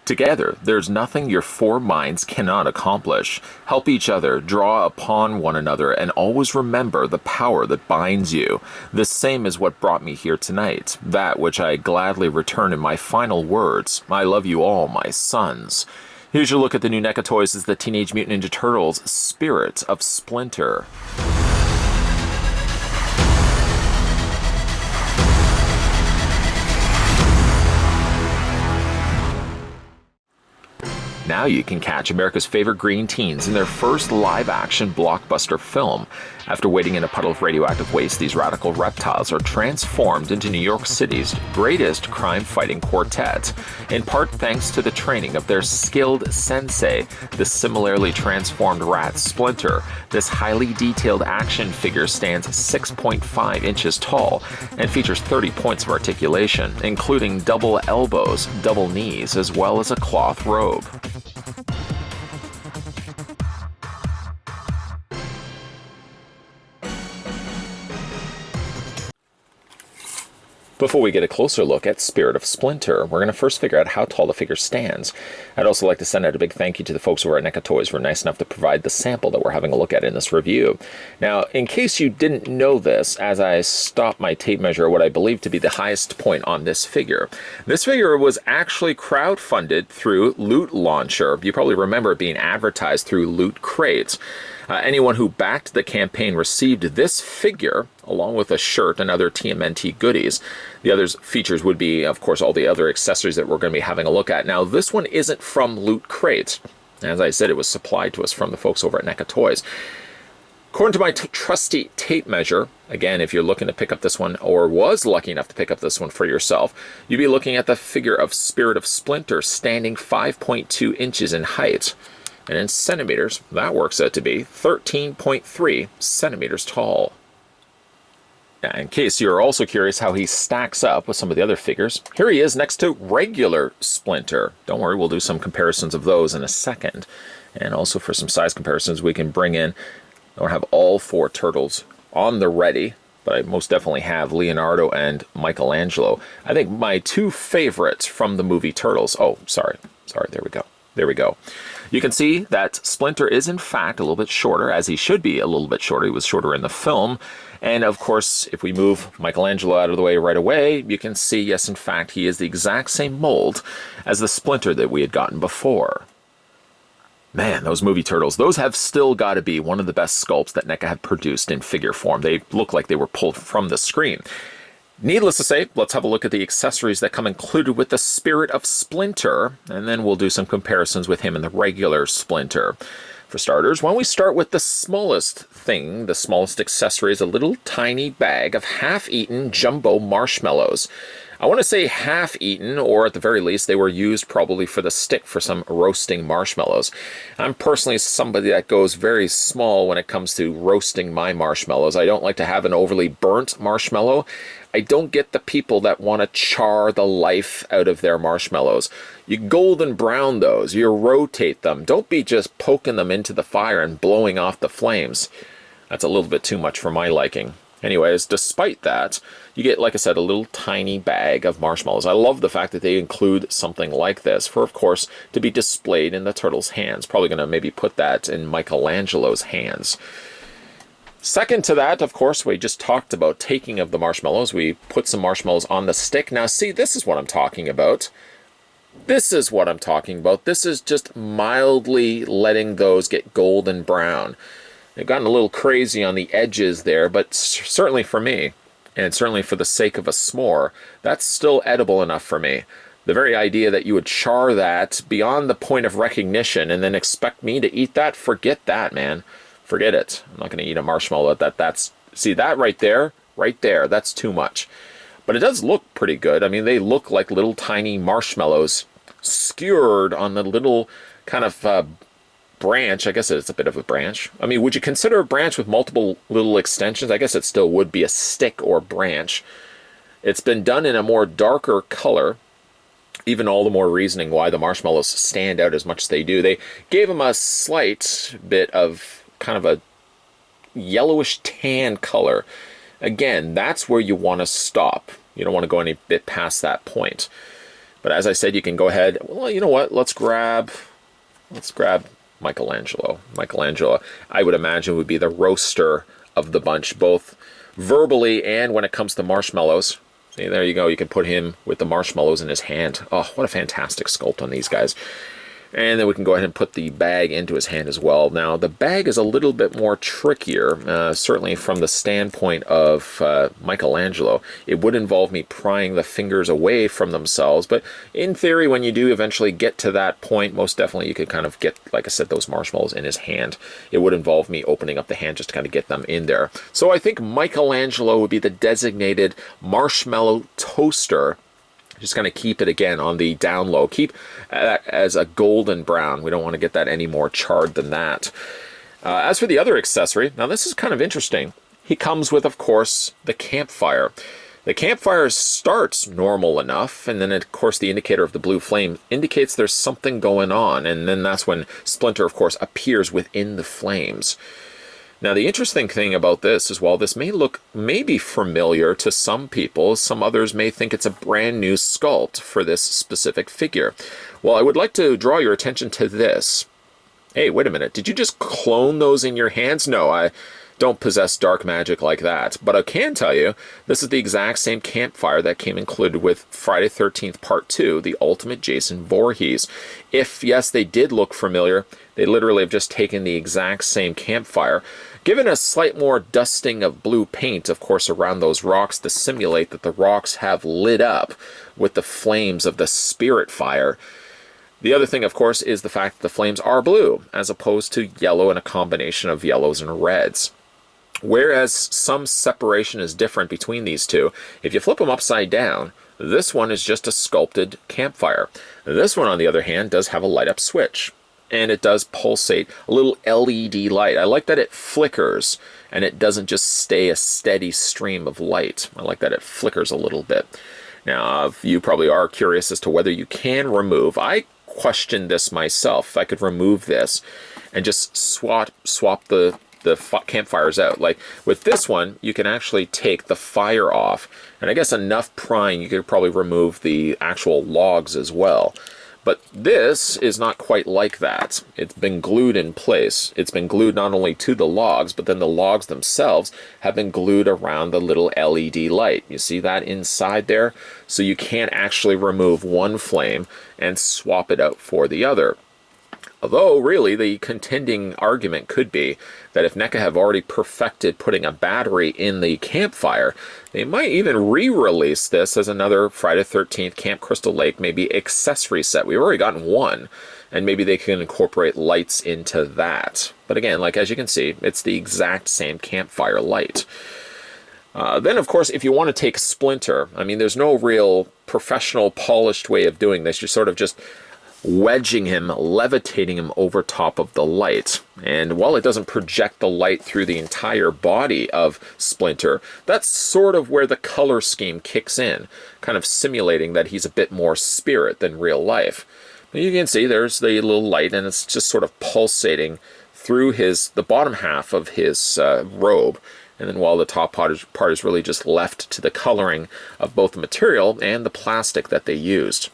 Together, there's nothing your four minds cannot accomplish. Help each other, draw upon one another, and always remember the power that binds you. This same is what brought me here tonight, that which I gladly return in my final words. I love you all, my sons. Here's your look at the new NECA toys as the Teenage Mutant Ninja Turtles Spirit of Splinter. Now you can catch America's favorite green teens in their first live-action blockbuster film. After waiting in a puddle of radioactive waste, these radical reptiles are transformed into New York City's greatest crime-fighting quartet, in part thanks to the training of their skilled sensei, the similarly transformed rat Splinter. This highly detailed action figure stands 6.5 inches tall and features 30 points of articulation, including double elbows, double knees, as well as a cloth robe. Before we get a closer look at Spirit of Splinter, we're going to first figure out how tall the figure stands. I'd also like to send out a big thank you to the folks over at NECA Toys who were nice enough to provide the sample that we're having a look at in this review. Now, in case you didn't know this, as I stopped my tape measure at what I believe to be the highest point on this figure was actually crowdfunded through Loot Launcher. You probably remember it being advertised through Loot Crate. Anyone who backed the campaign received this figure, along with a shirt and other TMNT goodies. The other features would be, of course, all the other accessories that we're going to be having a look at. Now, this one isn't from Loot Crate. As I said, it was supplied to us from the folks over at NECA Toys. According to my trusty tape measure, again, if you're looking to pick up this one, or was lucky enough to pick up this one for yourself, you'd be looking at the figure of Spirit of Splinter standing 5.2 inches in height. And in centimeters, that works out to be 13.3 centimeters tall. Now, in case you're also curious how he stacks up with some of the other figures, here he is next to regular Splinter. Don't worry, we'll do some comparisons of those in a second. And also for some size comparisons, we can bring in, I don't have all four turtles on the ready, but I most definitely have Leonardo and Michelangelo. I think my two favorites from the movie Turtles. Oh, sorry, there we go. There we go. You can see that Splinter is in fact a little bit shorter, as he should be a little bit shorter. He was shorter in the film. And of course, if we move Michelangelo out of the way right away, you can see, yes, in fact, he is the exact same mold as the Splinter that we had gotten before. Man, those movie Turtles, those have still got to be one of the best sculpts that NECA have produced in figure form. They look like they were pulled from the screen. Needless to say, let's have a look at the accessories that come included with the Spirit of Splinter, and then we'll do some comparisons with him and the regular Splinter. For starters, why don't we start with the smallest thing, the smallest accessory is a little tiny bag of half-eaten jumbo marshmallows. I want to say half-eaten, or at the very least, they were used probably for the stick for some roasting marshmallows. I'm personally somebody that goes very small when it comes to roasting my marshmallows. I don't like to have an overly burnt marshmallow. I don't get the people that want to char the life out of their marshmallows. You golden brown those, you rotate them. Don't be just poking them into the fire and blowing off the flames. That's a little bit too much for my liking. Anyways, despite that, you get, like I said, a little tiny bag of marshmallows. I love the fact that they include something like this for, of course, to be displayed in the turtle's hands. Probably going to maybe put that in Michelangelo's hands. Second to that, of course, we just talked about taking of the marshmallows. We put some marshmallows on the stick. Now, see, this is what I'm talking about. This is what I'm talking about. This is just mildly letting those get golden brown. They've gotten a little crazy on the edges there, but certainly for me, and certainly for the sake of a s'more, that's still edible enough for me. The very idea that you would char that beyond the point of recognition and then expect me to eat that, forget that, man. Forget it. I'm not going to eat a marshmallow. See that right there, that's too much. But it does look pretty good. I mean, they look like little tiny marshmallows skewered on the little kind of branch. I guess it's a bit of a branch. I mean, would you consider a branch with multiple little extensions? I guess it still would be a stick or branch. It's been done in a more darker color. Even all the more reasoning why the marshmallows stand out as much as they do. They gave them a slight bit of kind of a yellowish tan color. Again, that's where you want to stop. You don't want to go any bit past that point. But as I said, you can go ahead, well, you know what, let's grab Michelangelo. Michelangelo, I would imagine, would be the roaster of the bunch, both verbally and when it comes to marshmallows. See, there you go. You can put him with the marshmallows in his hand. Oh, what a fantastic sculpt on these guys. And then we can go ahead and put the bag into his hand as well. Now, the bag is a little bit more trickier, certainly from the standpoint of Michelangelo. It would involve me prying the fingers away from themselves, but in theory, when you do eventually get to that point, most definitely you could kind of get, like I said, those marshmallows in his hand. It would involve me opening up the hand just to kind of get them in there. So I think Michelangelo would be the designated marshmallow toaster. Just kind of keep it, again, on the down low. Keep that as a golden brown. We don't want to get that any more charred than that. As for the other accessory, now this is kind of interesting. He comes with, of course, the campfire. The campfire starts normal enough, and then, of course, the indicator of the blue flame indicates there's something going on, and then that's when Splinter, of course, appears within the flames. Now, the interesting thing about this is, while this may look maybe familiar to some people, some others may think it's a brand new sculpt for this specific figure. Well, I would like to draw your attention to this. Hey, wait a minute. Did you just clone those in your hands? No, I don't possess dark magic like that. But I can tell you, this is the exact same campfire that came included with Friday 13th Part 2, the Ultimate Jason Voorhees. If, yes, they did look familiar, they literally have just taken the exact same campfire, given a slight more dusting of blue paint, of course, around those rocks to simulate that the rocks have lit up with the flames of the spirit fire. The other thing, of course, is the fact that the flames are blue, as opposed to yellow and a combination of yellows and reds. Whereas some separation is different between these two, if you flip them upside down, this one is just a sculpted campfire. This one, on the other hand, does have a light-up switch. And it does pulsate a little LED light. I like that it flickers, and it doesn't just stay a steady stream of light. I like that it flickers a little bit. Now, you probably are curious as to whether you can remove. I questioned this myself. If I could remove this and just swap the campfires out. Like with this one, you can actually take the fire off, and I guess enough prying, you could probably remove the actual logs as well. But this is not quite like that. It's been glued in place. It's been glued not only to the logs, but then the logs themselves have been glued around the little LED light. You see that inside there? So you can't actually remove one flame and swap it out for the other. Although, really, the contending argument could be that if NECA have already perfected putting a battery in the campfire, they might even re-release this as another Friday 13th Camp Crystal Lake, maybe accessory set. We've already gotten one, and maybe they can incorporate lights into that. But again, like as you can see, it's the exact same campfire light. Then, of course, if you want to take Splinter, I mean, there's no real professional, polished way of doing this. You're sort of just wedging him, levitating him over top of the light. And while it doesn't project the light through the entire body of Splinter, that's sort of where the color scheme kicks in, kind of simulating that he's a bit more spirit than real life. You can see there's the little light, and it's just sort of pulsating through the bottom half of his robe. And then while the top part is really just left to the coloring of both the material and the plastic that they used.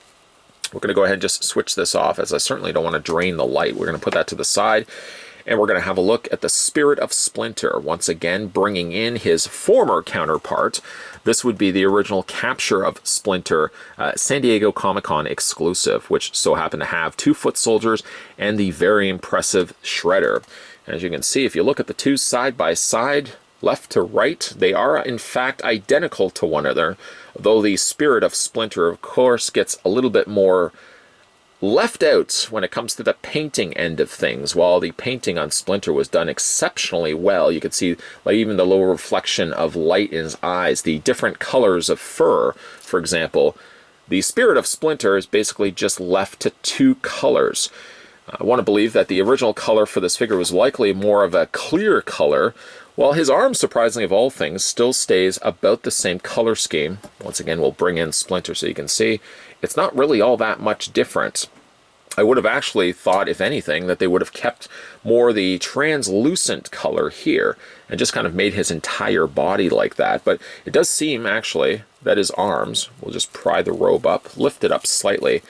We're going to go ahead and just switch this off, as I certainly don't want to drain the light. We're going to put that to the side, and we're going to have a look at the Spirit of Splinter, once again bringing in his former counterpart. This would be the original capture of Splinter, San Diego Comic-Con exclusive, which so happened to have 2 foot soldiers and the very impressive Shredder. As you can see, if you look at the two side by side, left to right, they are in fact identical to one another, though the Spirit of Splinter, of course, gets a little bit more left out when it comes to the painting end of things. While the painting on Splinter was done exceptionally well, you could see like even the little reflection of light in his eyes, the different colors of fur, for example. The Spirit of Splinter is basically just left to 2 colors. I want to believe that the original color for this figure was likely more of a clear color, while his arm, surprisingly of all things, still stays about the same color scheme. Once again, we'll bring in Splinter so you can see it's not really all that much different. I would have actually thought, if anything, that they would have kept more the translucent color here and just kind of made his entire body like that. But it does seem, actually, that his arms, we'll just pry the robe up, lift it up slightly.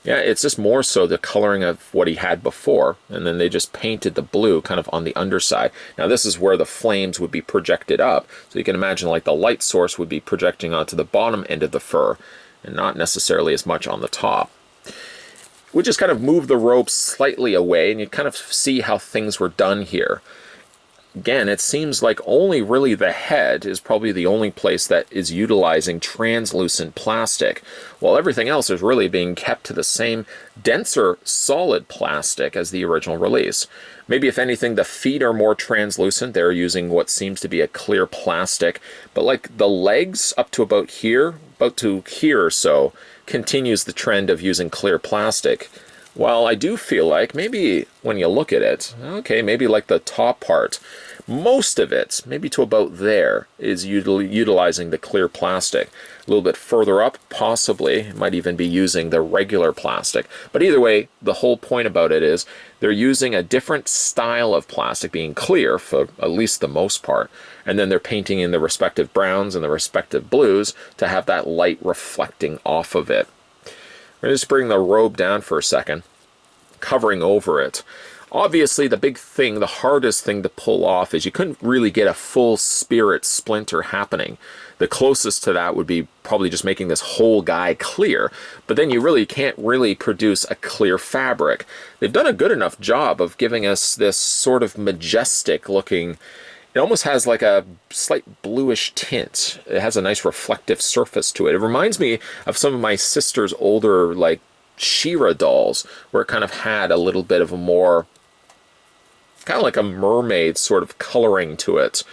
Yeah, it's just more so the coloring of what he had before, and then they just painted the blue kind of on the underside. Now this is where the flames would be projected up, so you can imagine like the light source would be projecting onto the bottom end of the fur, and not necessarily as much on the top. We just kind of move the robe slightly away, and you kind of see how things were done here. Again, it seems like only really the head is probably the only place that is utilizing translucent plastic, while everything else is really being kept to the same denser solid plastic as the original release. Maybe if anything, the feet are more translucent. They're using what seems to be a clear plastic, but like the legs up to about here or so, continues the trend of using clear plastic. While I do feel like maybe when you look at it, okay, maybe like the top part, most of it, maybe to about there, is utilizing the clear plastic. A little bit further up, possibly, it might even be using the regular plastic. But either way, the whole point about it is they're using a different style of plastic, being clear for at least the most part, and then they're painting in the respective browns and the respective blues to have that light reflecting off of it. We're going to just bring the robe down for a second, covering over it. Obviously, the big thing, the hardest thing to pull off is you couldn't really get a full spirit splinter happening. The closest to that would be probably just making this whole guy clear, but then you really can't really produce a clear fabric. They've done a good enough job of giving us this sort of majestic looking. It almost has like a slight bluish tint. It has a nice reflective surface to it. It reminds me of some of my sister's older, like, She-Ra dolls, where it kind of had a little bit of a more, kind of like a mermaid sort of coloring to it.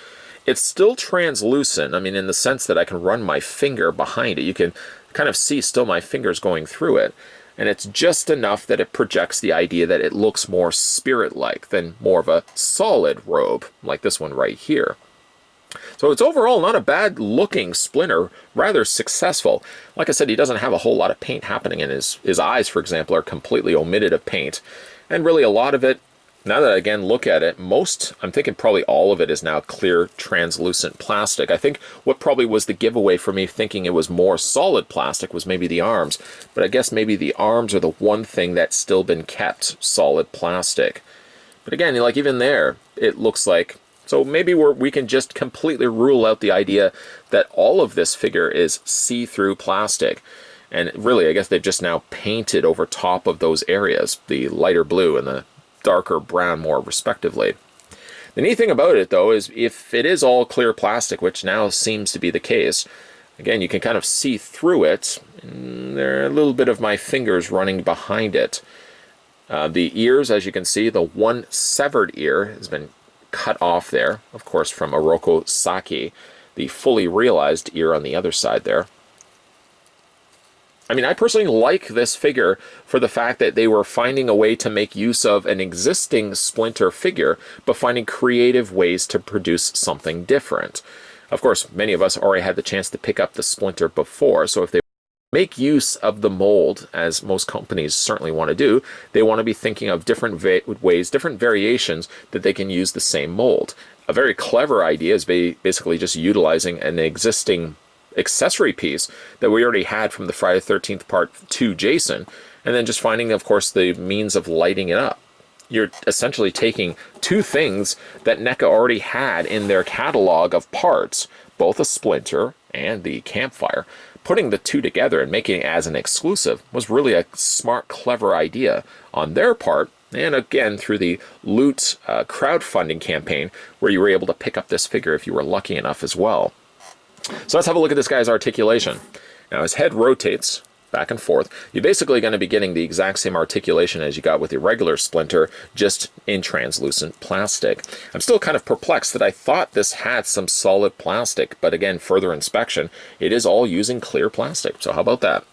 It's still translucent, I mean, in the sense that I can run my finger behind it. You can kind of see still my fingers going through it. And it's just enough that it projects the idea that it looks more spirit-like than more of a solid robe, like this one right here. So it's overall not a bad-looking Splinter, rather successful. Like I said, he doesn't have a whole lot of paint happening in his eyes, for example, are completely omitted of paint. And really a lot of it, now that I again look at it, I'm thinking probably all of it is now clear, translucent plastic. I think what probably was the giveaway for me thinking it was more solid plastic was maybe the arms. But I guess maybe the arms are the one thing that's still been kept solid plastic. But again, like even there, it looks like, so maybe we can just completely rule out the idea that all of this figure is see-through plastic. And really, I guess they've just now painted over top of those areas, the lighter blue and the darker brown more respectively. The neat thing about it though is if it is all clear plastic, which now seems to be the case, again you can kind of see through it. There are a little bit of my fingers running behind it. The ears, as you can see, the one severed ear has been cut off there, of course from Oroko Saki, the fully realized ear on the other side there. I mean, I personally like this figure for the fact that they were finding a way to make use of an existing Splinter figure, but finding creative ways to produce something different. Of course, many of us already had the chance to pick up the Splinter before, so if they make use of the mold, as most companies certainly want to do, they want to be thinking of different ways, different variations that they can use the same mold. A very clever idea is basically just utilizing an existing accessory piece that we already had from the Friday the 13th Part 2 Jason, and then just finding, of course, the means of lighting it up. You're essentially taking two things that NECA already had in their catalog of parts, both a Splinter and the campfire. Putting the two together and making it as an exclusive was really a smart, clever idea on their part, and again through the Loot crowdfunding campaign where you were able to pick up this figure if you were lucky enough as well. So let's have a look at this guy's articulation. Now his head rotates back and forth. You're basically going to be getting the exact same articulation as you got with the regular Splinter, just in translucent plastic. I'm still kind of perplexed that I thought this had some solid plastic, but again, further inspection, it is all using clear plastic. So how about that?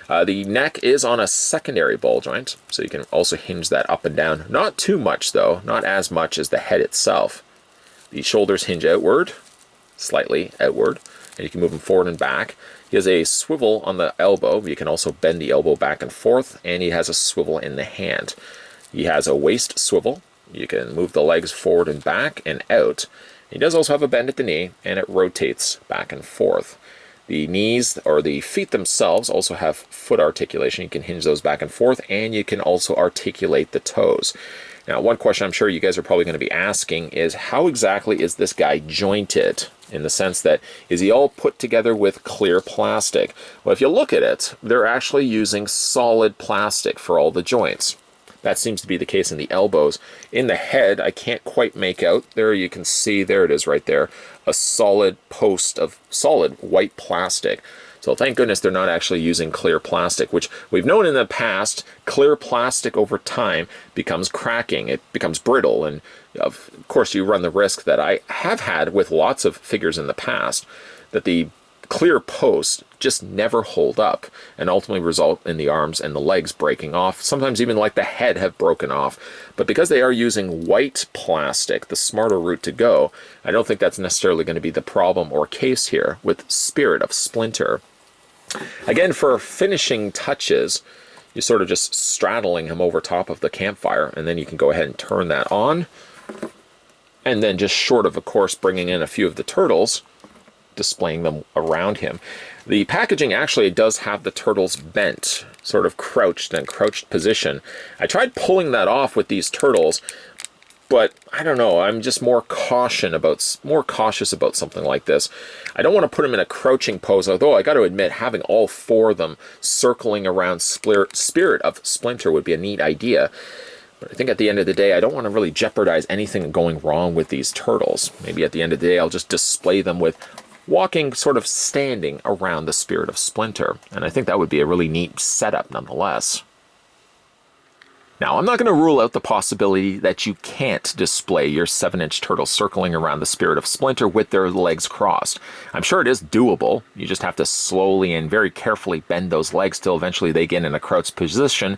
The neck is on a secondary ball joint, so you can also hinge that up and down. Not too much though, not as much as the head itself. The shoulders hinge outward, slightly outward. and you can move him forward and back. He has a swivel on the elbow. You can also bend the elbow back and forth, and he has a swivel in the hand. He has a waist swivel. You can move the legs forward and back and out. He does also have a bend at the knee, and it rotates back and forth. The knees, or the feet themselves, also have foot articulation. You can hinge those back and forth, and you can also articulate the toes. Now, one question I'm sure you guys are probably going to be asking is, how exactly is this guy jointed? In the sense that, is he all put together with clear plastic? Well, if you look at it, they're actually using solid plastic for all the joints. That seems to be the case in the elbows. In the head, I can't quite make out. There you can see, there it is right there, a solid post of solid white plastic. So thank goodness they're not actually using clear plastic, which we've known in the past, clear plastic over time becomes cracking, it becomes brittle, and of course you run the risk that I have had with lots of figures in the past, that the clear posts just never hold up and ultimately result in the arms and the legs breaking off, sometimes even like the head have broken off. But because they are using white plastic, the smarter route to go, I don't think that's necessarily going to be the problem or case here with Spirit of Splinter. Again, for finishing touches, you're sort of just straddling him over top of the campfire, and then you can go ahead and turn that on. And then just short of course, bringing in a few of the turtles, displaying them around him. The packaging actually does have the turtles bent, sort of crouched in a crouched position. I tried pulling that off with these turtles, but I don't know, I'm just more cautious about something like this. I don't want to put them in a crouching pose, although I got to admit, having all four of them circling around Spirit of Splinter would be a neat idea. But I think at the end of the day, I don't want to really jeopardize anything going wrong with these turtles. Maybe at the end of the day, I'll just display them with walking, sort of standing around the Spirit of Splinter. And I think that would be a really neat setup nonetheless. Now, I'm not going to rule out the possibility that you can't display your 7-inch turtle circling around the Spirit of Splinter with their legs crossed. I'm sure it is doable. You just have to slowly and very carefully bend those legs till eventually they get in a crouched position.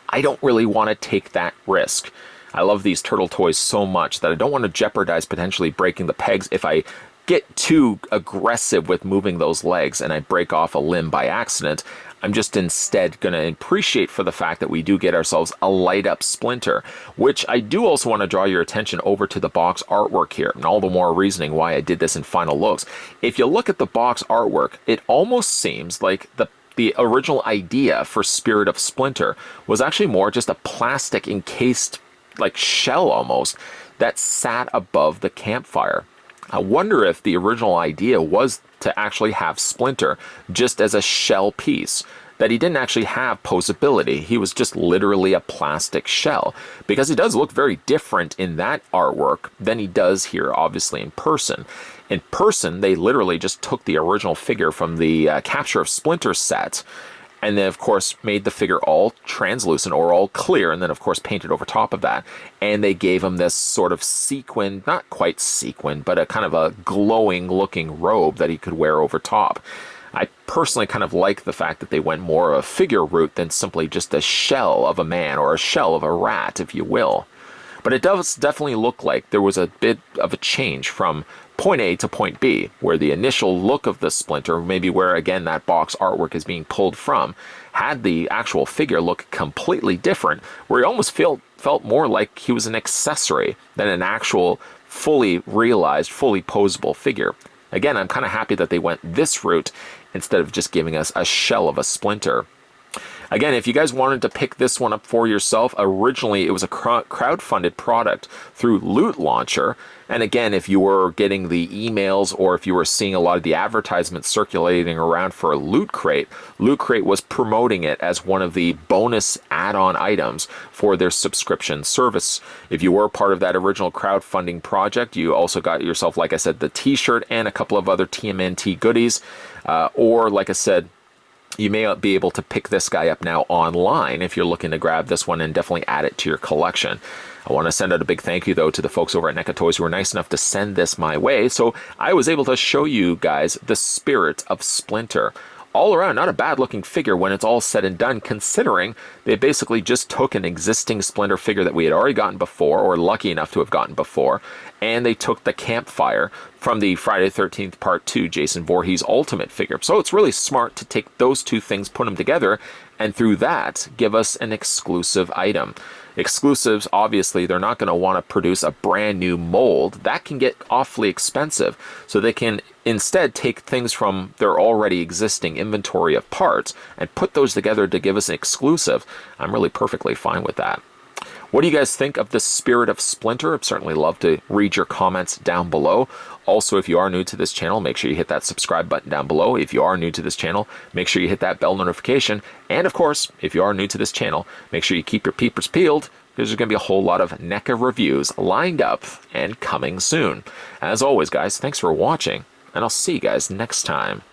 I don't really want to take that risk. I love these turtle toys so much that I don't want to jeopardize potentially breaking the pegs if I get too aggressive with moving those legs and I break off a limb by accident. I'm just instead going to appreciate for the fact that we do get ourselves a light up Splinter, which I do also want to draw your attention over to the box artwork here, and all the more reasoning why I did this in final looks. If you look at the box artwork, it almost seems like the original idea for Spirit of Splinter was actually more just a plastic encased like shell almost that sat above the campfire. I wonder if the original idea was to actually have Splinter just as a shell piece, that he didn't actually have posability. He was just literally a plastic shell, because he does look very different in that artwork than he does here, obviously, in person. In person, they literally just took the original figure from the Capture of Splinter set, and then, of course, made the figure all translucent or all clear, and then, of course, painted over top of that. And they gave him this sort of sequin, not quite sequin, but a kind of a glowing-looking robe that he could wear over top. I personally kind of like the fact that they went more of a figure route than simply just a shell of a man or a shell of a rat, if you will. But it does definitely look like there was a bit of a change from point A to point B, where the initial look of the Splinter, maybe where again that box artwork is being pulled from, had the actual figure look completely different, where he almost felt more like he was an accessory than an actual fully realized, fully posable figure. Again, I'm kind of happy that they went this route instead of just giving us a shell of a Splinter. Again, if you guys wanted to pick this one up for yourself, originally it was a crowdfunded product through Loot Launcher. And again, if you were getting the emails or if you were seeing a lot of the advertisements circulating around for Loot Crate was promoting it as one of the bonus add-on items for their subscription service. If you were part of that original crowdfunding project, you also got yourself, like I said, the t-shirt and a couple of other TMNT goodies. Or, like I said, you may be able to pick this guy up now online if you're looking to grab this one and definitely add it to your collection. I want to send out a big thank you, though, to the folks over at NECA Toys who were nice enough to send this my way, so I was able to show you guys the Spirit of Splinter. all around, not a bad looking figure when it's all said and done, considering they basically just took an existing Splinter figure that we had already gotten before, or lucky enough to have gotten before, and they took the campfire from the Friday the 13th Part 2 Jason Voorhees Ultimate figure. So it's really smart to take those two things, put them together, and through that, give us an exclusive item. Exclusives, obviously, they're not going to want to produce a brand new mold. That can get awfully expensive. So they can instead take things from their already existing inventory of parts and put those together to give us an exclusive. I'm really perfectly fine with that. What do you guys think of the Spirit of Splinter? I'd certainly love to read your comments down below. Also, if you are new to this channel, make sure you hit that subscribe button down below. If you are new to this channel, make sure you hit that bell notification. And of course, if you are new to this channel, make sure you keep your peepers peeled, because there's going to be a whole lot of NECA reviews lined up and coming soon. As always, guys, thanks for watching, and I'll see you guys next time.